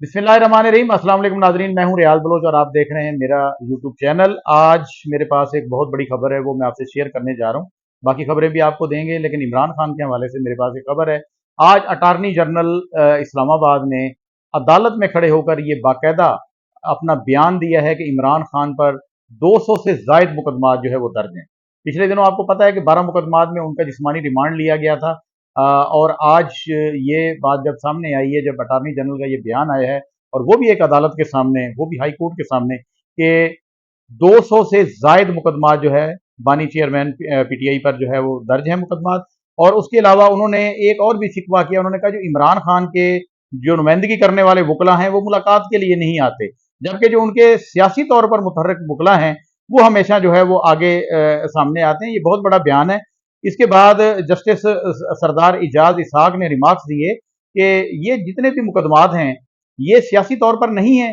बिस्मिल्लाहिर्रहमानिर्रहीम। अस्सलाम वालेकुम नाज़रीन, मैं हूं रियाज बलोच और आप देख रहे हैं मेरा यूट्यूब चैनल। आज मेरे पास एक बहुत बड़ी खबर है, वो मैं आपसे शेयर करने जा रहा हूं। बाकी खबरें भी आपको देंगे, लेकिन इमरान खान के हवाले से मेरे पास एक खबर है। आज अटारनी जनरल इस्लामाबाद ने अदालत में खड़े होकर ये बाकायदा अपना बयान दिया है कि इमरान खान पर 200 से जायद मुकदमात जो है वो दर्ज हैं। पिछले दिनों आपको पता है कि 12 मुकदमात में उनका जिस्मानी रिमांड लिया गया था। और आज ये बात जब सामने आई है, जब अटारनी जनरल का ये बयान आया है, और वो भी एक अदालत के सामने, वो भी हाई कोर्ट के सामने, कि 200 से जायद मुकदमा जो है बानी चेयरमैन पीटीआई पर जो है वो दर्ज है मुकदमात। और उसके अलावा उन्होंने एक और भी शिकवा किया। उन्होंने कहा जो इमरान खान के जो नुमाइंदगी करने वाले वकला हैं वो मुलाकात के लिए नहीं आते, जबकि जो उनके सियासी तौर पर मुतहर्रिक वकला हैं वो हमेशा जो है वो आगे सामने आते हैं। ये बहुत बड़ा बयान है। इसके बाद जस्टिस सरदार इजाज इसहाक ने रिमार्क्स दिए कि ये जितने भी मुकदमात हैं ये सियासी तौर पर नहीं है,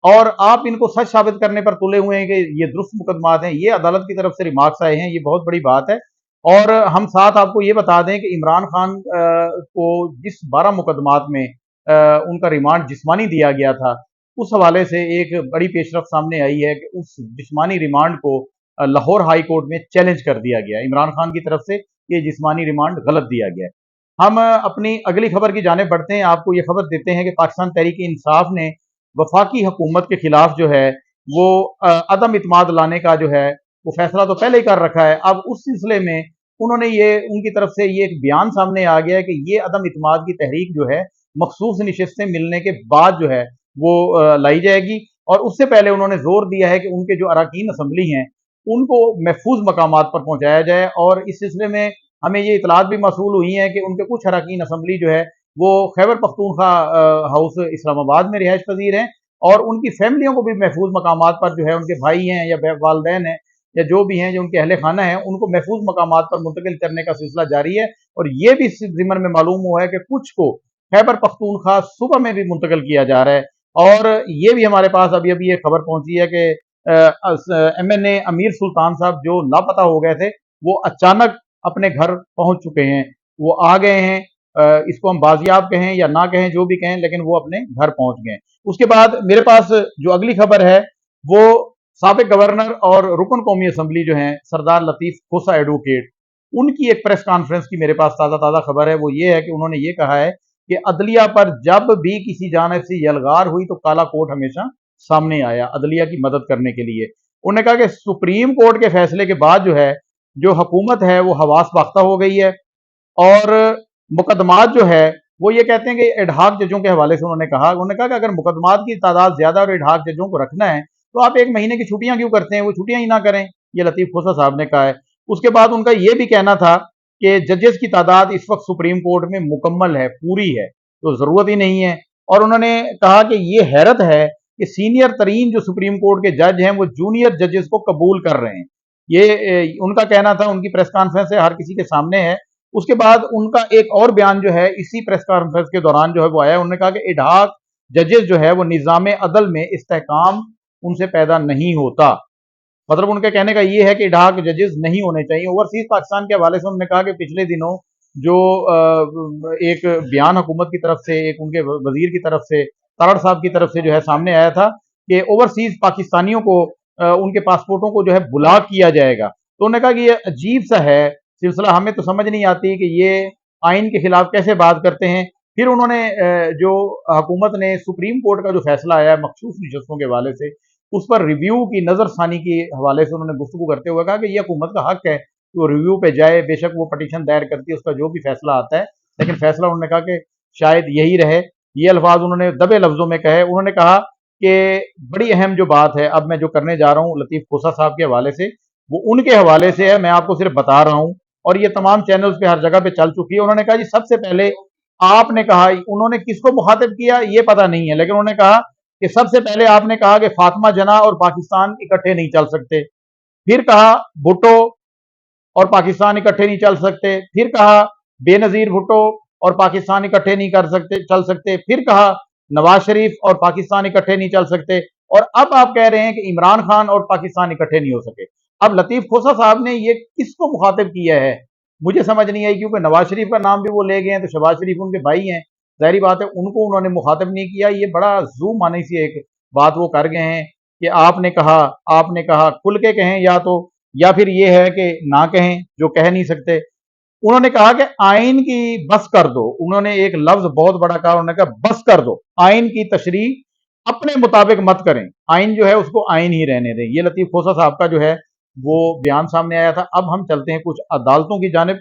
और आप इनको सच साबित करने पर तुले हुए हैं कि ये दुरुस्त मुकदमात हैं। ये अदालत की तरफ से रिमार्क्स आए हैं, ये बहुत बड़ी बात है। और हम साथ आपको ये बता दें कि इमरान खान को जिस 12 मुकदमात में उनका रिमांड जिस्मानी दिया गया था, उस हवाले से एक बड़ी पेशरफ सामने आई है कि उस जिस्मानी रिमांड को लाहौर हाई कोर्ट में चैलेंज कर दिया गया। इमरान खान की तरफ से ये जिस्मानी रिमांड गलत दिया गया है। हम अपनी अगली खबर की जाने बढ़ते हैं। आपको ये खबर देते हैं कि पाकिस्तान तहरीक इंसाफ ने वफाकी हुकूमत के खिलाफ जो है वो अदम इत्माद लाने का जो है वो फैसला तो पहले ही कर रखा है। अब उस सिलसिले में उन्होंने ये, उनकी तरफ से ये एक बयान सामने आ गया है कि ये अदम इत्माद की तहरीक जो है मखसूस नशिस्तें मिलने के बाद जो है वो लाई जाएगी। और उससे पहले उन्होंने जोर दिया है कि उनके जो अरकान असम्बली हैं उनको महफूज मकामात पर पहुंचाया जाए। और इस सिलसिले में हमें ये इतलात भी मसूल हुई हैं कि उनके कुछ अरकान असम्बली जो है वो खैबर पख्तूनख्वा हाउस इस्लामाबाद में रिहाइश पजीर हैं, और उनकी फैमिलियों को भी महफूज मकामात पर जो है, उनके भाई हैं या वालदैन हैं या जो भी हैं, जो उनके अहले खाना हैं, उनको महफूज मकामात पर मुंतकिल करने का सिलसिला जारी है। और ये भी इस ज़िमन में मालूम हुआ है कि कुछ को खैबर पख्तूनख्वा सूबा में भी मुंतकिल किया जा रहा है। और ये भी हमारे पास अभी अभी ये खबर पहुंची है कि MNA अमीर सुल्तान साहब जो लापता हो गए थे वो अचानक अपने घर पहुंच चुके हैं, वो आ गए हैं। इसको हम बाजियाब कहें या ना कहें, जो भी कहें, लेकिन वो अपने घर पहुंच गए। उसके बाद मेरे पास जो अगली खबर है वो साबिक गवर्नर और रुकन कौमी असम्बली जो हैं सरदार लतीफ़ खोसा एडवोकेट, उनकी एक प्रेस कॉन्फ्रेंस की मेरे पास ताज़ा ताज़ा खबर है। वो ये है कि उन्होंने ये कहा है कि अदलिया पर जब भी किसी जानिब से यलगार हुई तो काला कोर्ट हमेशा सामने आया अदलिया की मदद करने के लिए। उन्होंने कहा कि सुप्रीम कोर्ट के फैसले के बाद जो है, जो हुकूमत है वो हवास बाख्ता हो गई है। और मुकदमात जो है वो ये कहते हैं कि एडहाक जजों के हवाले से उन्होंने कहा कि अगर मुकदमात की तादाद ज्यादा और एडहाक जजों को रखना है तो आप एक महीने की छुट्टियां क्यों करते हैं, वो छुट्टियां ही ना करें। ये लतीफ खोसा साहब ने कहा है। उसके बाद उनका ये भी कहना था कि जजेस की तादाद इस वक्त सुप्रीम कोर्ट में मुकम्मल है, पूरी है, तो जरूरत ही नहीं है। और उन्होंने कहा कि ये हैरत है कि सीनियर तरीन जो सुप्रीम कोर्ट के जज हैं वो जूनियर जजेस को कबूल कर रहे हैं। ये उनका कहना था, उनकी प्रेस कॉन्फ्रेंस है, हर किसी के सामने है। उसके बाद उनका एक और बयान जो है इसी प्रेस कॉन्फ्रेंस के दौरान जो है वो आया। उन्होंने कहा कि इडहाक जजेस जो है वो निज़ाम अदल में इस्तेहकाम उनसे पैदा नहीं होता। मतलब उनके कहने का ये है कि इडहाक जजेस नहीं होने चाहिए। ओवरसीज पाकिस्तान के हवाले से उन्होंने कहा कि पिछले दिनों जो एक बयान हुकूमत की तरफ से, एक उनके वजीर की तरफ से, तारड़ साहब की तरफ से जो है सामने आया था कि ओवरसीज पाकिस्तानियों को उनके पासपोर्टों को जो है ब्लॉक किया जाएगा। तो उन्होंने कहा कि ये अजीब सा है सिलसिला, हमें तो समझ नहीं आती कि ये आइन के खिलाफ कैसे बात करते हैं। फिर उन्होंने जो हुकूमत ने सुप्रीम कोर्ट का जो फैसला आया है मखसूस नशस्तों के हवाले से, उस पर रिव्यू की नजरसानी के हवाले से उन्होंने गुफ्तगू करते हुए कहा कि यह हुकूमत का हक है कि वो रिव्यू पे जाए। बेशक वो पटिशन दायर करती है, उसका जो भी फैसला आता है, लेकिन फैसला उन्होंने कहा कि शायद यही रहे। ये अल्फाज उन्होंने दबे लफ्जों में कहे। उन्होंने कहा कि बड़ी अहम जो बात है अब मैं जो करने जा रहा हूँ लतीफ खोसा साहब के हवाले से, वो उनके हवाले से है, मैं आपको सिर्फ बता रहा हूँ, और ये तमाम चैनल्स पे हर जगह पे चल चुकी है। उन्होंने कहा जी सबसे पहले आपने कहा, उन्होंने किसको मुखातिब किया ये पता नहीं है, लेकिन उन्होंने कहा कि सबसे पहले आपने कहा कि फातिमा जना और पाकिस्तान इकट्ठे नहीं चल सकते। फिर कहा भुट्टो और पाकिस्तान इकट्ठे नहीं चल सकते। फिर कहा बेनजीर भुट्टो और पाकिस्तान इकट्ठे नहीं कर सकते चल सकते। फिर कहा नवाज शरीफ और पाकिस्तान इकट्ठे नहीं चल सकते। और अब आप कह रहे हैं कि इमरान खान और पाकिस्तान इकट्ठे नहीं हो सके। अब लतीफ खोसा साहब ने ये किसको मुखातिब किया है मुझे समझ नहीं आई, क्योंकि नवाज शरीफ का नाम भी वो ले गए हैं, तो शहबाज शरीफ उनके भाई हैं, ज़ाहिर बात है उनको उन्होंने मुखातिब नहीं किया। ये बड़ा ज़ूम आने सी एक बात वो कर गए हैं कि आपने कहा खुल के कहें, या फिर ये है कि ना कहें जो कह नहीं सकते। उन्होंने कहा कि आइन की बस कर दो। उन्होंने एक लफ्ज बहुत बड़ा कहा, उन्होंने कहा बस कर दो, आइन की तशरीह अपने मुताबिक मत करें, आइन जो है उसको आइन ही रहने दें। ये लतीफ खोसा साहब का जो है वो बयान सामने आया था। अब हम चलते हैं कुछ अदालतों की जानिब।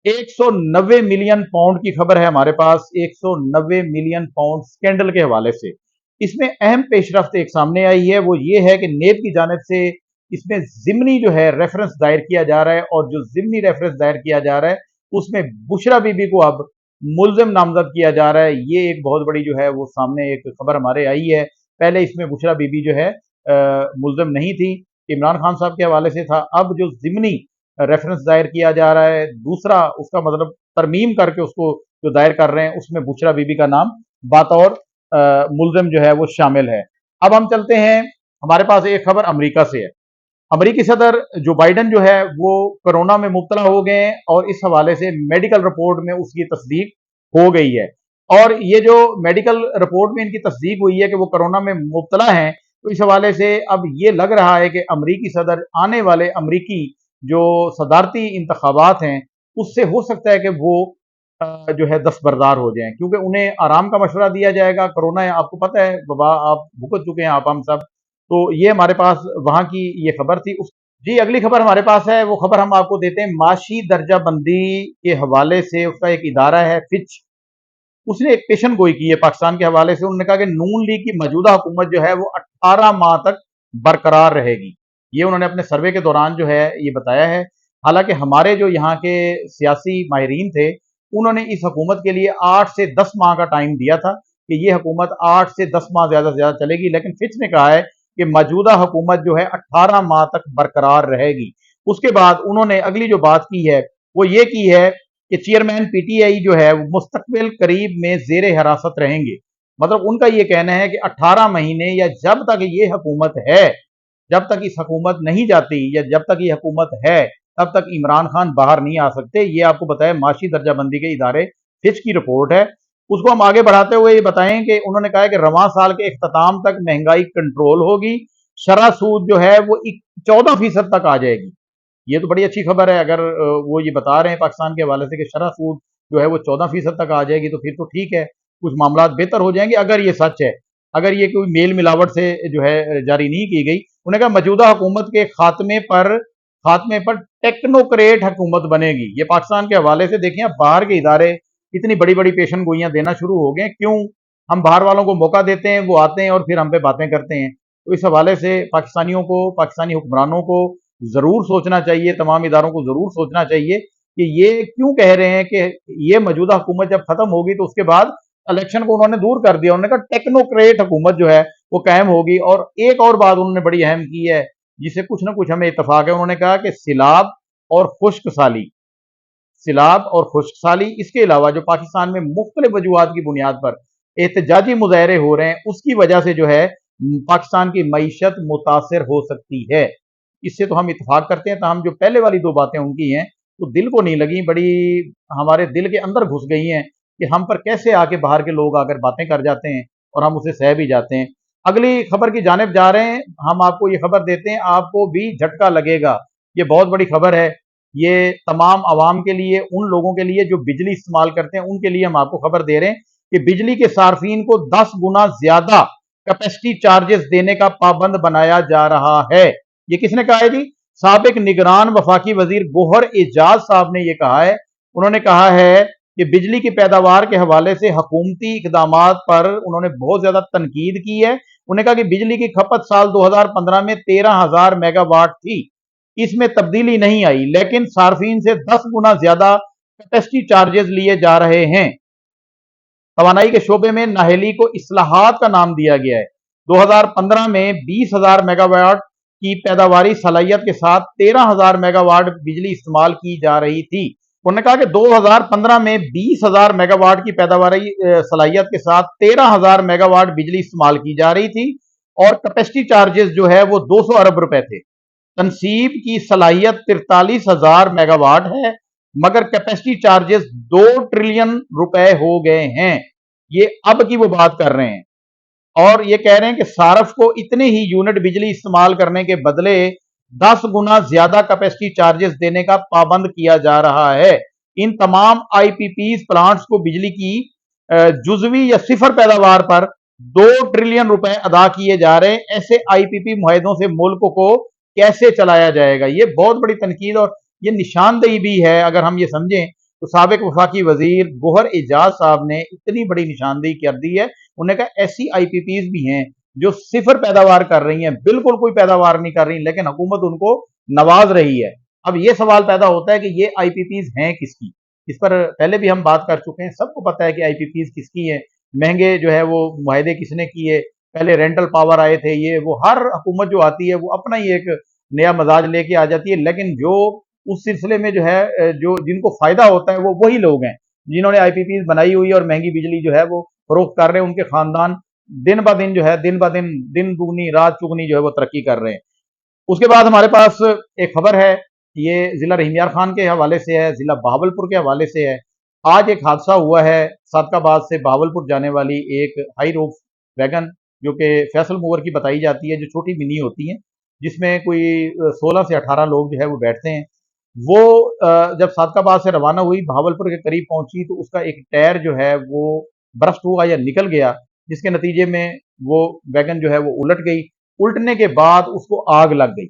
190 मिलियन पाउंड की खबर है हमारे पास, 190 मिलियन पाउंड स्कैंडल के हवाले से। इसमें अहम पेशरफ्त एक सामने आई है, वो ये है कि नेब की जानिब से इसमें जिमनी जो है रेफरेंस दायर किया जा रहा है, और जो जिमनी रेफरेंस दायर किया जा रहा है उसमें बुशरा बीबी को अब मुल्जिम नामजद किया जा रहा है। ये एक बहुत बड़ी जो है वो सामने एक खबर हमारे आई है। पहले इसमें बुशरा बीबी जो है मुल्जिम नहीं थी, इमरान खान साहब के हवाले से था। अब जो जिमनी रेफरेंस दायर किया जा रहा है, दूसरा उसका मतलब तरमीम करके उसको जो दायर कर रहे हैं उसमें बुशरा बीबी का नाम बतौर मुल्जिम जो है वो शामिल है। अब हम चलते हैं, हमारे पास एक खबर अमेरिका से है। अमेरिकी सदर जो बाइडन जो है वो कोरोना में मुब्तला हो गए हैं, और इस हवाले से मेडिकल रिपोर्ट में उसकी तस्दीक हो गई है। और ये जो मेडिकल रिपोर्ट में इनकी तस्दीक हुई है कि वो कोरोना में मुब्तला हैं, तो इस हवाले से अब ये लग रहा है कि अमेरिकी सदर आने वाले अमेरिकी जो सदारती इंतखाबात हैं उससे हो सकता है कि वो जो है दस्तबरदार हो जाएं, क्योंकि उन्हें आराम का मशवरा दिया जाएगा। कोरोना है, आपको पता है वबा, आप भुगत चुके हैं, आप हम सब। तो ये हमारे पास वहां की ये खबर थी। जी, अगली खबर हमारे पास है, वो खबर हम आपको देते हैं माशी दर्जा बंदी के हवाले से। उसका एक इदारा है फिच, उसने एक पेशन गोई की है पाकिस्तान के हवाले से। उन्होंने कहा कि नून लीग की मौजूदा हुकूमत जो है वो 18 माह तक बरकरार रहेगी। ये उन्होंने अपने सर्वे के दौरान जो है ये बताया है। हालांकि हमारे जो यहाँ के सियासी माहिरीन थे उन्होंने इस हुकूमत के लिए 8 से 10 माह का टाइम दिया था कि ये हुकूमत 8 से 10 माह ज्यादा से ज्यादा चलेगी, लेकिन फिच ने कहा है कि मौजूदा हुकूमत जो है 18 माह तक बरकरार रहेगी। उसके बाद उन्होंने अगली जो बात की है वो ये की है कि चेयरमैन पीटीआई जो है वो मुस्तकबिल करीब में जेर हिरासत रहेंगे। मतलब उनका ये कहना है कि 18 महीने या जब तक ये हुकूमत है, जब तक इस हुकूमत नहीं जाती या जब तक ये हुकूमत है तब तक इमरान खान बाहर नहीं आ सकते। ये आपको बताया माशी दर्जाबंदी के इदारे फिच की रिपोर्ट है। उसको हम आगे बढ़ाते हुए ये बताएं कि उन्होंने कहा है कि रवां साल के इख्तिताम तक महंगाई कंट्रोल होगी, शरह सूद जो है वो 14% तक आ जाएगी। ये तो बड़ी अच्छी खबर है। अगर वो ये बता रहे हैं पाकिस्तान के हवाले से कि शरह सूद जो है वो 14% तक आ जाएगी तो फिर तो ठीक है, कुछ मामला बेहतर हो जाएंगे। अगर ये सच है, अगर ये कोई मेल मिलावट से जो है जारी नहीं की गई। उन्होंने कहा मौजूदा हुकूमत के खात्मे पर टेक्नोक्रेट हुकूमत बनेगी। ये पाकिस्तान के हवाले से देखें, बाहर के इदारे इतनी बड़ी बड़ी पेशन गोइयां देना शुरू हो गए। क्यों? हम बाहर वालों को मौका देते हैं, वो आते हैं और फिर हम पे बातें करते हैं। तो इस हवाले से पाकिस्तानियों को, पाकिस्तानी हुक्मरानों को जरूर सोचना चाहिए, तमाम इदारों को जरूर सोचना चाहिए कि ये क्यों कह रहे हैं कि ये मौजूदा हुकूमत जब खत्म होगी तो उसके बाद इलेक्शन को उन्होंने दूर कर दिया। उन्होंने कहा टेक्नोक्रेट हुकूमत जो है वो कायम होगी। और एक और बात उन्होंने बड़ी अहम की है जिसे कुछ ना कुछ हमें इत्तफाक है। उन्होंने कहा कि सिलाब और खुश्क साली, इसके अलावा जो पाकिस्तान में मुख्तलिफ वजूहात की बुनियाद पर एहतजाजी मुजाहरे हो रहे हैं उसकी वजह से जो है पाकिस्तान की मईशत मुतासर हो सकती है। इससे तो हम इत्तेफाक करते हैं। ताहम जो पहले वाली दो बातें उनकी हैं तो दिल को नहीं लगी, बड़ी हमारे दिल के अंदर घुस गई हैं कि हम पर कैसे आके बाहर के लोग आकर बातें कर जाते हैं और हम उसे सह भी जाते हैं। अगली खबर की जानिब जा रहे हैं, हम आपको ये खबर देते हैं, आपको भी झटका लगेगा। ये बहुत बड़ी खबर है, ये तमाम आवाम के लिए, उन लोगों के लिए जो बिजली इस्तेमाल करते हैं उनके लिए हम आपको खबर दे रहे हैं कि बिजली के सार्फिन को 10 गुना ज्यादा कैपेसिटी चार्जेस देने का पाबंद बनाया जा रहा है। ये किसने कहा है जी? साबिक निगरान वफाकी वजीर गोहर एजाज साहब ने ये कहा है। उन्होंने कहा है कि बिजली की पैदावार के हवाले से हुकूमती इकदामात पर उन्होंने बहुत ज्यादा तनकीद की है। उन्होंने कहा कि बिजली की खपत साल 2015 में 13,000 मेगावाट थी, इसमें तब्दीली नहीं आई, लेकिन सार्फिन से 10 गुना ज्यादा कैपेसिटी चार्जेस लिए जा रहे हैं। तवानाई के शोबे में नाहली को इस्लाहात का नाम दिया गया है। 2015 में 20,000 मेगावाट की पैदावारी सलाहियत के साथ 13,000 मेगावाट बिजली इस्तेमाल की जा रही थी। उन्होंने कहा कि 2015 में 20,000 मेगावाट की पैदावारी सलाहियत के साथ 13,000 मेगावाट बिजली इस्तेमाल की जा रही थी और कैपेसिटी चार्जेस जो है वो 200 अरब रुपए थे। तनसीब की सलाहियत 43,000 मेगावाट है। मगर कैपेसिटी चार्जेस 2 ट्रिलियन रुपए हो गए हैं। ये अब की वो बात कर रहे हैं और ये कह रहे हैं कि सारफ को इतने ही यूनिट बिजली इस्तेमाल करने के बदले 10 गुना ज्यादा कैपेसिटी चार्जेस देने का पाबंद किया जा रहा है। इन तमाम आईपीपीज प्लांट्स को बिजली की जुजवी या सिफर पैदावार पर 2 ट्रिलियन रुपए अदा किए जा रहे हैं। ऐसे आईपीपी मुआहदों से मुल्क को कैसे चलाया जाएगा? ये बहुत बड़ी तनकीद और ये निशानदेही भी है। अगर हम ये समझें तो साबिक वफाकी वजीर गोहर एजाज साहब ने इतनी बड़ी निशानदेही कर दी है। उन्होंने कहा ऐसी आईपीपीज भी हैं जो सिफर पैदावार कर रही हैं, बिल्कुल कोई पैदावार नहीं कर रही, लेकिन हुकूमत उनको नवाज रही है। अब ये सवाल पैदा होता है कि ये आईपीपीज हैं किसकी? इस पर पहले भी हम बात कर चुके हैं, सबको पता है कि आईपीपीज किसकी है, महंगे जो है वो मुआहदे किसने किए, पहले रेंटल पावर आए थे, ये वो हर हुकूमत जो आती है वो अपना ही एक नया मजाज लेके आ जाती है। लेकिन जो उस सिलसिले में जो है जो जिनको फायदा होता है वो वही लोग हैं जिन्होंने आईपीपीज बनाई हुई है और महंगी बिजली जो है वो फरोख्त कर रहे हैं। उनके खानदान दिन ब दिन जो है दिन ब दिन दिन दुगनी रात चुगनी जो है वो तरक्की कर रहे हैं। उसके बाद हमारे पास एक खबर है, ये जिला रहीम खान के हवाले से है, जिला बहावलपुर के हवाले से है। आज एक हादसा हुआ है सादकाबाद से बहावलपुर जाने वाली एक हाई रोफ वैगन जो कि फैसल मूवर की बताई जाती है, जो छोटी मिनी होती है जिसमें कोई 16 से 18 लोग जो है वो बैठते हैं। वो जब सादकाबाद से रवाना हुई बहावलपुर के करीब पहुंची तो उसका एक टायर जो है वो बर्स्ट हुआ या निकल गया, जिसके नतीजे में वो वैगन जो है वो उलट गई। उल्टने के बाद उसको आग लग गई।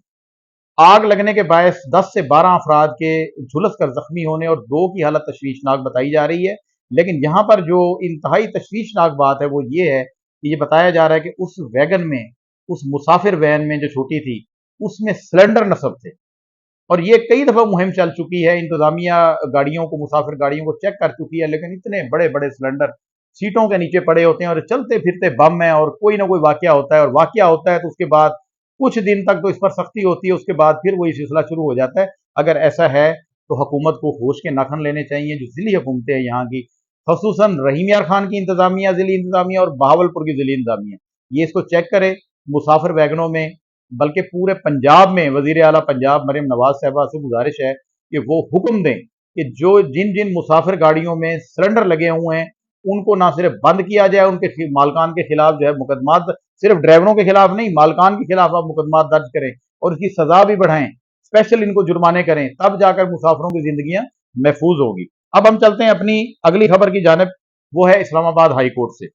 आग लगने के बायस 10 से 12 अफराद के झुलस कर जख्मी होने और 2 की हालत तशवीशनाक बताई जा रही है। लेकिन यहाँ पर जो इंतहाई तशवीशनाक बात है वो ये है कि ये बताया जा रहा है कि उस वैगन में, उस मुसाफिर वैन में जो छोटी थी, उसमें सिलेंडर नस्ब थे और ये कई दफा मुहिम चल चुकी है। इंतजामिया गाड़ियों को, मुसाफिर गाड़ियों को चेक कर चुकी है, लेकिन इतने बड़े बड़े सिलेंडर सीटों के नीचे पड़े होते हैं और चलते फिरते बम है और कोई ना कोई वाकया होता है, और वाकया होता है तो उसके बाद कुछ दिन तक तो इस पर सख्ती होती है, उसके बाद फिर वही सिलसिला शुरू हो जाता है। अगर ऐसा है तो हुकूमत को होश के नाखन लेने चाहिए, जो जिली हुकूमतें हैं यहाँ की, खसूसन रहीम यार खान की इंतजामिया, जिली इंतजामिया और बहावलपुर की जिली इंतजामिया, ये इसको चेक करे मुसाफिर वैगनों में, बल्कि पूरे पंजाब में वजीर आला पंजाब मरियम नवाज साहबा से गुजारिश है कि वो हुक्म दें कि जो जिन जिन मुसाफिर गाड़ियों में सिलेंडर लगे हुए हैं उनको ना सिर्फ बंद किया जाए, उनके मालकान के खिलाफ जो है मुकदमा, सिर्फ ड्राइवरों के खिलाफ नहीं, मालकान के खिलाफ आप मुकदमा दर्ज करें और इसकी सजा भी बढ़ाएं, स्पेशल इनको जुर्माने करें, तब जाकर मुसाफिरों की जिंदगियां महफूज होगी। अब हम चलते हैं अपनी अगली खबर की जानिब, वो है इस्लामाबाद हाई कोर्ट से।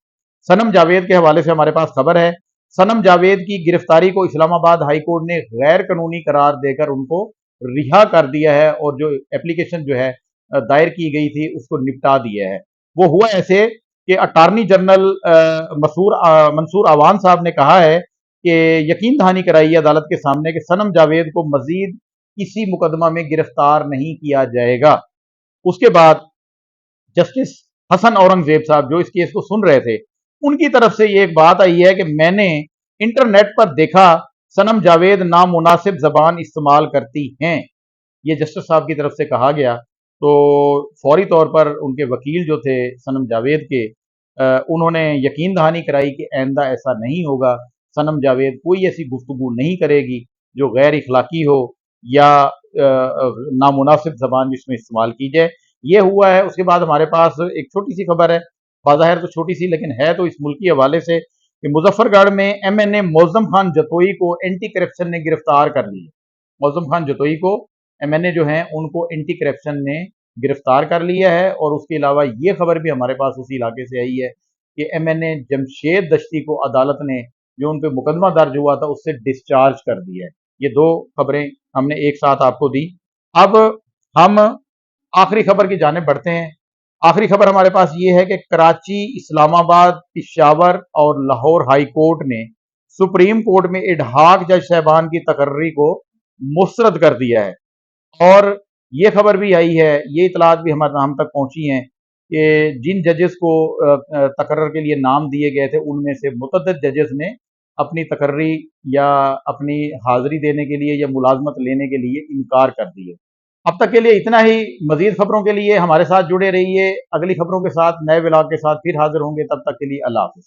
सनम जावेद के हवाले से हमारे पास खबर है। सनम जावेद की गिरफ्तारी को इस्लामाबाद हाई कोर्ट ने गैर कानूनी करार देकर उनको रिहा कर दिया है और जो एप्लीकेशन जो है दायर की गई थी उसको निपटा दिया है। वो हुआ ऐसे कि अटार्नी जनरल मंसूर अवान साहब ने कहा है कि यकीन दहानी कराई अदालत के सामने कि सनम जावेद को मजीद किसी मुकदमा में गिरफ्तार नहीं किया जाएगा। उसके बाद जस्टिस हसन औरंगजेब साहब जो इस केस को सुन रहे थे, उनकी तरफ से ये एक बात आई है कि मैंने इंटरनेट पर देखा सनम जावेद नामुनासिब जबान इस्तेमाल करती हैं, ये जस्टिस साहब की तरफ से कहा गया। तो फौरी तौर पर उनके वकील जो थे सनम जावेद के, उन्होंने यकीन दहानी कराई कि आइंदा ऐसा नहीं होगा, सनम जावेद कोई ऐसी गुफ्तगू नहीं करेगी जो गैर इखलाकी हो या नामुनासिब जबान जिसमें इस्तेमाल की जाए। ये हुआ है। उसके बाद हमारे पास एक छोटी सी खबर है, बाज़ाहिर तो छोटी सी लेकिन है तो इस मुल्क के हवाले से, कि मुजफ्फरगढ़ में एमएनए मौजम खान जतोई को एंटी करप्शन ने गिरफ्तार कर लिया। मौजम खान जतोई को एमएनए जो हैं उनको एंटी करप्शन ने गिरफ्तार कर लिया है। और उसके अलावा ये खबर भी हमारे पास उसी इलाके से आई है कि एमएनए जमशेद दश्ती को अदालत ने जो उन पर मुकदमा दर्ज हुआ था उससे डिस्चार्ज कर दिया है। ये दो खबरें हमने एक साथ आपको दी। अब हम आखिरी खबर की जानिब बढ़ते हैं। आखिरी खबर हमारे पास ये है कि कराची, इस्लामाबाद, पिशावर और लाहौर हाई कोर्ट ने सुप्रीम कोर्ट में इडहाक जज साहबान की तकर्री को मुस्तरद कर दिया है। और ये खबर भी आई है, ये इतलात भी हम तक पहुंची हैं कि जिन जजेस को तकर्र के लिए नाम दिए गए थे उनमें से मुतअद्दिद जजेस ने अपनी तकर्री या अपनी हाजिरी देने के लिए या मुलाजमत लेने के लिए इनकार कर दिए। अब तक के लिए इतना ही। मजीद खबरों के लिए हमारे साथ जुड़े रहिए। अगली खबरों के साथ, नए व्लॉग के साथ फिर हाजिर होंगे। तब तक के लिए अल्लाह हाफिज।